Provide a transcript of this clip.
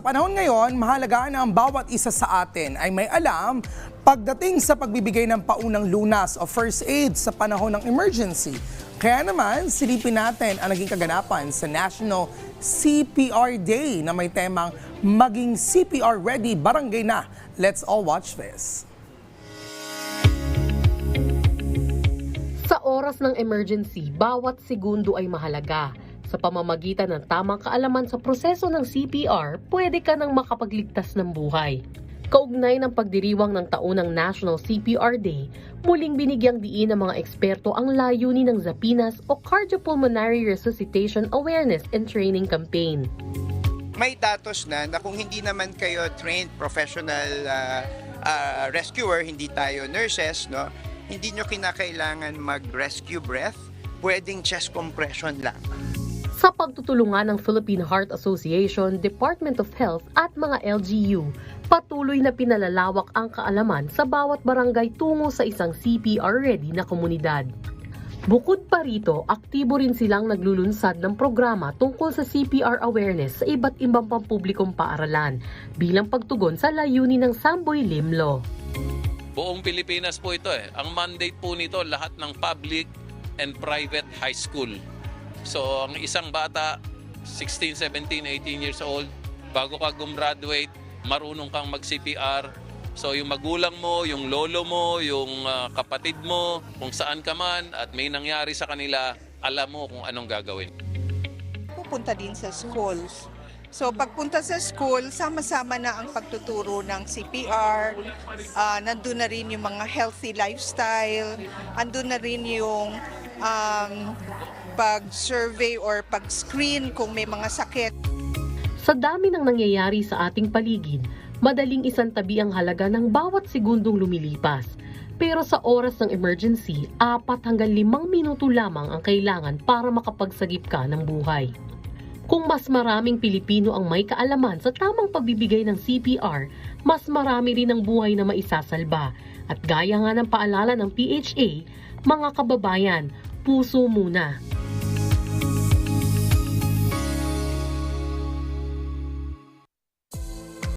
Panahon ngayon, mahalaga na ang bawat isa sa atin ay may alam pagdating sa pagbibigay ng paunang lunas o first aid sa panahon ng emergency. Kaya naman, silipin natin ang naging kaganapan sa National CPR Day na may temang Maging CPR Ready Barangay Na. Let's all watch this. Sa oras ng emergency, bawat segundo ay mahalaga. Sa pamamagitan ng tamang kaalaman sa proseso ng CPR, pwede ka nang makapagligtas ng buhay. Kaugnay ng pagdiriwang ng taunang National CPR Day, muling binigyang diin ng mga eksperto ang layunin ng ZAPINAS o Cardiopulmonary Resuscitation Awareness and Training Campaign. May datos na kung hindi naman kayo trained professional rescuer, hindi tayo nurses, no? Hindi nyo kinakailangan mag-rescue breath, pwedeng chest compression lang. Sa pagtutulungan ng Philippine Heart Association, Department of Health at mga LGU, patuloy na pinalalawak ang kaalaman sa bawat barangay tungo sa isang CPR-ready na komunidad. Bukod pa rito, aktibo rin silang naglulunsad ng programa tungkol sa CPR awareness sa iba't ibang pampublikong paaralan bilang pagtugon sa layunin ng Samboy Lim Law. Buong Pilipinas po ito Ang mandate po nito lahat ng public and private high school. So, ang isang bata, 16, 17, 18 years old, bago ka gumraduate, marunong kang mag-CPR. So, yung magulang mo, yung lolo mo, yung kapatid mo, kung saan ka man at may nangyari sa kanila, alam mo kung anong gagawin. Pupunta din sa schools. So, pagpunta sa school, sama-sama na ang pagtuturo ng CPR, nandun na rin yung mga healthy lifestyle, andun na rin yung pag-survey or pag-screen kung may mga sakit. Sa dami ng nangyayari sa ating paligid, madaling isantabi ang halaga ng bawat segundong lumilipas. Pero sa oras ng emergency, 4 hanggang 5 minuto lamang ang kailangan para makapagsagip ka ng buhay. Kung mas maraming Pilipino ang may kaalaman sa tamang pagbibigay ng CPR, mas marami rin ang buhay na maisasalba. At gaya nga ng paalala ng PHA, mga kababayan, puso muna.